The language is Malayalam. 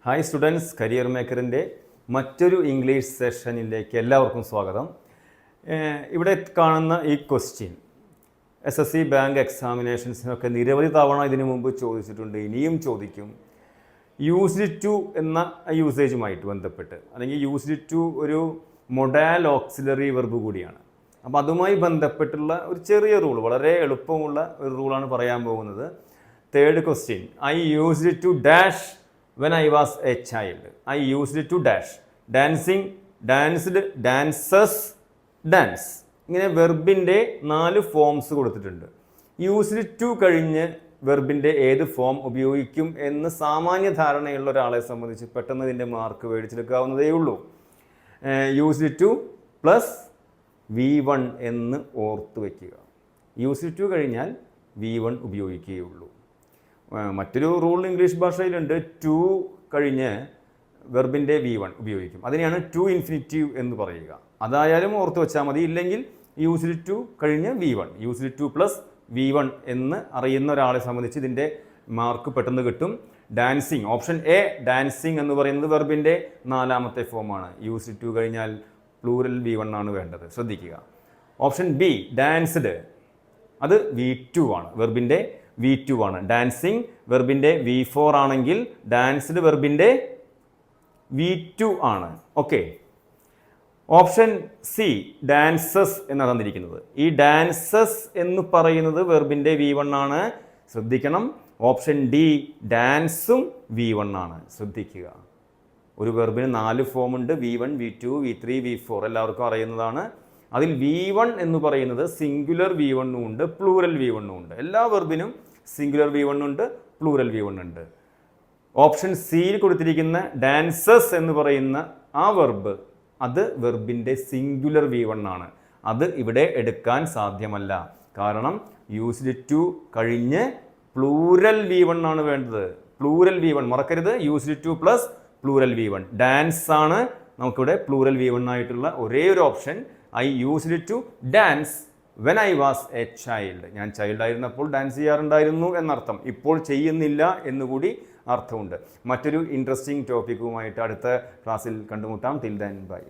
ഹായ് സ്റ്റുഡൻസ്, കരിയർ മേക്കറിൻ്റെ മറ്റൊരു ഇംഗ്ലീഷ് സെഷനിലേക്ക് എല്ലാവർക്കും സ്വാഗതം. ഇവിടെ കാണുന്ന ഈ ക്വസ്റ്റ്യൻ SSC ബാങ്ക് എക്സാമിനേഷൻസിനൊക്കെ നിരവധി തവണ ഇതിനു മുമ്പ് ചോദിച്ചിട്ടുണ്ട്, ഇനിയും ചോദിക്കും. യൂസ്ഡ് ടു എന്ന യൂസേജുമായിട്ട് ബന്ധപ്പെട്ട്, അല്ലെങ്കിൽ യൂസ്ഡ് ടു ഒരു മൊഡാൽ ഓക്സിലറി വെർബ് കൂടിയാണ്. അപ്പോൾ അതുമായി ബന്ധപ്പെട്ടുള്ള ഒരു ചെറിയ റൂൾ, വളരെ എളുപ്പമുള്ള ഒരു റൂളാണ് പറയാൻ പോകുന്നത്. Third question, I used to dash when I was a child. I used to dash. Dancing, danced, dances, dance. ഇങ്ങനെ വെർബിൻ്റെ 4 ഫോംസ് കൊടുത്തിട്ടുണ്ട്. യൂസ്ഡ് ടു കഴിഞ്ഞ് വെർബിൻ്റെ ഏത് ഫോം ഉപയോഗിക്കും എന്ന് സാമാന്യ ധാരണയുള്ള ഒരാളെ സംബന്ധിച്ച് പെട്ടെന്ന് ഇതിൻ്റെ മാർക്ക് മേടിച്ചെടുക്കാവുന്നതേ ഉള്ളൂ. യൂസ്ഡ് ടു പ്ലസ് V1 എന്ന് ഓർത്ത് വയ്ക്കുക. യൂസ്ഡ് ടു കഴിഞ്ഞാൽ V1 ഉപയോഗിക്കുകയുള്ളൂ. മറ്റൊരു റൂൾ ഇംഗ്ലീഷ് ഭാഷയിലുണ്ട്, ടു കഴിഞ്ഞ് വെർബിൻ്റെ V1 ഉപയോഗിക്കും. അതിനെയാണ് ടു ഇൻഫിനിറ്റീവ് എന്ന് പറയുക. അതായാലും ഓർത്ത് വെച്ചാൽ മതി. ഇല്ലെങ്കിൽ യൂസ്ഡ് ടു കഴിഞ്ഞ് V1, used two plus V1 എന്ന് അറിയുന്ന ഒരാളെ സംബന്ധിച്ച് ഇതിൻ്റെ മാർക്ക് പെട്ടെന്ന് കിട്ടും. ഡാൻസിങ്, ഓപ്ഷൻ എ ഡാൻസിങ് എന്ന് പറയുന്നത് വെർബിൻ്റെ 4ാമത്തെ ഫോമാണ്. യൂസ്ഡ് ടു കഴിഞ്ഞാൽ പ്ലൂറൽ V1 ആണ് വേണ്ടത്, ശ്രദ്ധിക്കുക. ഓപ്ഷൻ ബി ഡാൻസ്ഡ്, അത് V2 ആണ്, വെർബിൻ്റെ V2 ആണ്. ഡാൻസിങ് വെർബിൻ്റെ V4 ആണെങ്കിൽ ഡാൻസ്ഡ് വെർബിൻ്റെ V2 ആണ്. ഓക്കെ. ഓപ്ഷൻ സി ഡാൻസസ് എന്നാണ് തന്നിരിക്കുന്നത്. ഈ ഡാൻസസ് എന്ന് പറയുന്നത് വെർബിൻ്റെ V1 ആണ്, ശ്രദ്ധിക്കണം. ഓപ്ഷൻ ഡി ഡാൻസും V1 ആണ്, ശ്രദ്ധിക്കുക. ഒരു വെർബിന് 4 ഫോമുണ്ട്, V1, V2, V3, V4 എല്ലാവർക്കും അറിയുന്നതാണ്. അതിൽ V1 എന്ന് പറയുന്നത് സിംഗുലർ V1 ഉണ്ട്, പ്ലൂറൽ V1 ഉണ്ട്. എല്ലാ വെർബിനും സിംഗുലർ V1 ഉണ്ട്, പ്ലൂറൽ V1 ഉണ്ട്. ഓപ്ഷൻ സിയിൽ കൊടുത്തിരിക്കുന്ന ഡാൻസസ് എന്ന് പറയുന്ന ആ വെർബ്, അത് വെർബിൻ്റെ സിംഗുലർ V1 ആണ്. അത് ഇവിടെ എടുക്കാൻ സാധ്യമല്ല. കാരണം യൂസ്ഡ് ടു കഴിഞ്ഞ് പ്ലൂറൽ V1 ആണ് വേണ്ടത്. പ്ലൂറൽ V1 മറക്കരുത്. Used two plus plural V1. Dance ആണ് നമുക്കിവിടെ പ്ലൂറൽ V1 ആയിട്ടുള്ള ഒരേ ഒരു option. I used to dance when I was a child. ഞാൻ ചൈൽഡ് ആയിരുന്നപ്പോൾ ഡാൻസ് ചെയ്യാറുണ്ടായിരുന്നു എന്നർത്ഥം. ഇപ്പോൾ ചെയ്യുന്നില്ല എന്നുകൂടി അർത്ഥമുണ്ട്. മറ്റൊരു ഇൻട്രസ്റ്റിംഗ് ടോപ്പിക്കുമായിട്ട് അടുത്ത ക്ലാസ്സിൽ കണ്ടുമുട്ടാം. Till then bye.